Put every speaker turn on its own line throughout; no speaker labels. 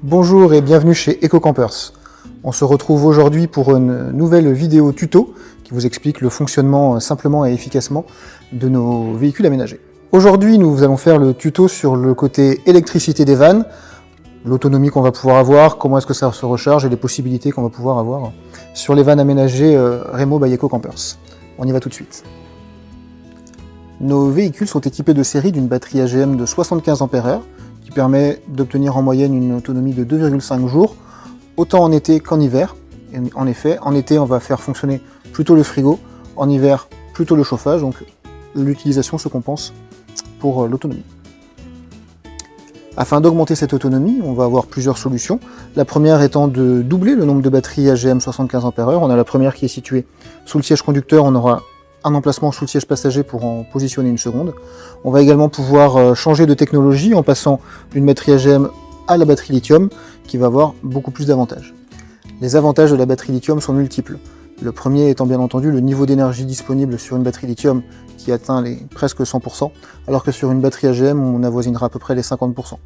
Bonjour et bienvenue chez EcoCampers. On se retrouve aujourd'hui pour une nouvelle vidéo tuto qui vous explique le fonctionnement simplement et efficacement de nos véhicules aménagés. Aujourd'hui, nous allons faire le tuto sur le côté électricité des vannes, l'autonomie qu'on va pouvoir avoir, comment est-ce que ça se recharge et les possibilités qu'on va pouvoir avoir sur les vannes aménagées Remo by EcoCampers. On y va tout de suite. Nos véhicules sont équipés de série d'une batterie AGM de 75 ampères qui permet d'obtenir en moyenne une autonomie de 2,5 jours, autant en été qu'en hiver. Et en effet, en été, on va faire fonctionner plutôt le frigo, en hiver, plutôt le chauffage, donc l'utilisation se compense pour l'autonomie. Afin d'augmenter cette autonomie, on va avoir plusieurs solutions. La première étant de doubler le nombre de batteries AGM 75 ampères. On a la première qui est située sous le siège conducteur, on aura un emplacement sous le siège passager pour en positionner une seconde. On va également pouvoir changer de technologie en passant d'une batterie AGM à la batterie lithium qui va avoir beaucoup plus d'avantages. Les avantages de la batterie lithium sont multiples. Le premier étant bien entendu le niveau d'énergie disponible sur une batterie lithium qui atteint presque 100%, alors que sur une batterie AGM on avoisinera à peu près les 50%. Donc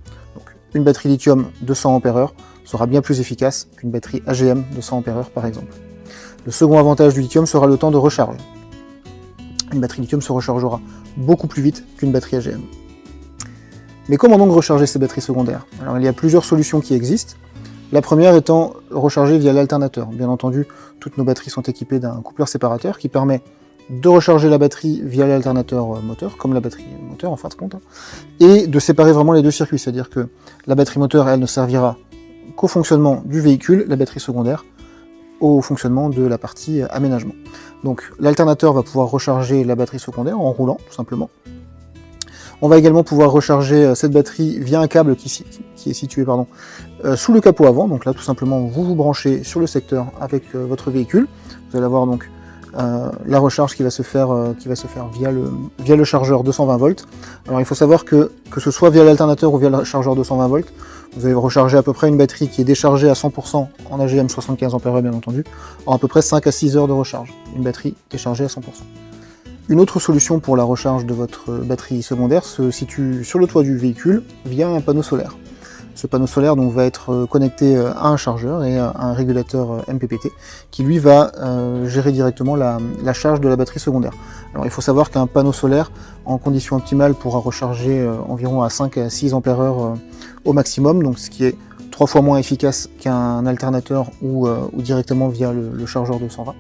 une batterie lithium de 100 ampères sera bien plus efficace qu'une batterie AGM de 100 ampères par exemple. Le second avantage du lithium sera le temps de recharge. Une batterie lithium se rechargera beaucoup plus vite qu'une batterie AGM. Mais comment donc recharger ces batteries secondaires? Alors il y a plusieurs solutions qui existent. La première étant recharger via l'alternateur. Bien entendu, toutes nos batteries sont équipées d'un coupleur séparateur qui permet de recharger la batterie via l'alternateur moteur, comme la batterie moteur en fin de compte, et de séparer vraiment les deux circuits, c'est-à-dire que la batterie moteur, elle ne servira qu'au fonctionnement du véhicule, la batterie secondaire au fonctionnement de la partie aménagement. Donc l'alternateur va pouvoir recharger la batterie secondaire en roulant, tout simplement. On va également pouvoir recharger cette batterie via un câble qui est situé sous le capot avant. Donc là, tout simplement, vous vous branchez sur le secteur avec votre véhicule. Vous allez avoir donc la recharge qui va se faire via le chargeur 220 volts. Alors il faut savoir que ce soit via l'alternateur ou via le chargeur 220 volts, vous allez recharger à peu près une batterie qui est déchargée à 100% en AGM 75 ampères bien entendu, en à peu près 5 à 6 heures de recharge. Une batterie déchargée à 100%. Une autre solution pour la recharge de votre batterie secondaire se situe sur le toit du véhicule via un panneau solaire. Ce panneau solaire donc, va être connecté à un chargeur et à un régulateur MPPT qui lui va gérer directement la charge de la batterie secondaire. Alors il faut savoir qu'un panneau solaire en condition optimale pourra recharger environ à 5 à 6 ampères heure au maximum, donc ce qui est 3 fois moins efficace qu'un alternateur ou directement via le chargeur 220.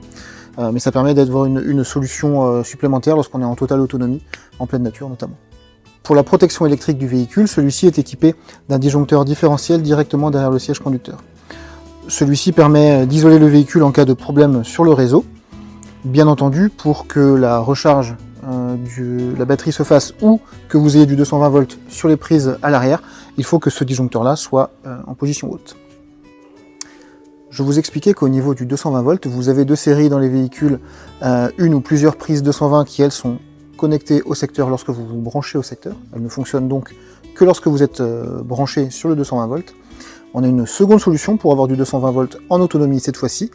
Mais ça permet d'avoir une solution supplémentaire lorsqu'on est en totale autonomie, en pleine nature notamment. Pour la protection électrique du véhicule, celui-ci est équipé d'un disjoncteur différentiel directement derrière le siège conducteur. Celui-ci permet d'isoler le véhicule en cas de problème sur le réseau. Bien entendu, pour que la recharge de la batterie se fasse ou que vous ayez du 220 volts sur les prises à l'arrière, il faut que ce disjoncteur-là soit en position haute. Je vous expliquais qu'au niveau du 220 volts, vous avez deux séries dans les véhicules, une ou plusieurs prises 220 qui elles sont connectées au secteur lorsque vous vous branchez au secteur. Elles ne fonctionnent donc que lorsque vous êtes branché sur le 220 volts. On a une seconde solution pour avoir du 220 volts en autonomie cette fois-ci.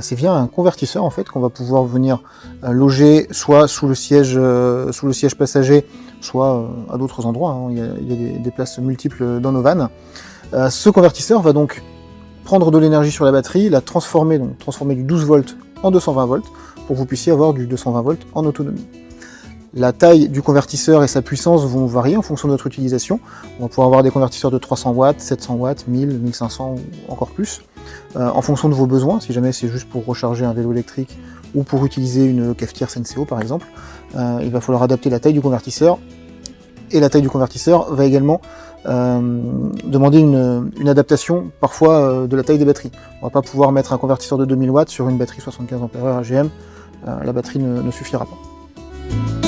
C'est via un convertisseur en fait qu'on va pouvoir venir loger soit sous le siège passager, soit à d'autres endroits. Hein. Il y a des places multiples dans nos vannes. Ce convertisseur va donc prendre de l'énergie sur la batterie, la transformer du 12 volts en 220 volts pour que vous puissiez avoir du 220 volts en autonomie. La taille du convertisseur et sa puissance vont varier en fonction de notre utilisation. On va pouvoir avoir des convertisseurs de 300 watts, 700 watts, 1000, 1500 ou encore plus, en fonction de vos besoins, si jamais c'est juste pour recharger un vélo électrique ou pour utiliser une cafetière Senseo par exemple. Il va falloir adapter la taille du convertisseur, et la taille du convertisseur va également demander une adaptation parfois de la taille des batteries. On ne va pas pouvoir mettre un convertisseur de 2000 watts sur une batterie 75 ampères AGM, la batterie ne suffira pas.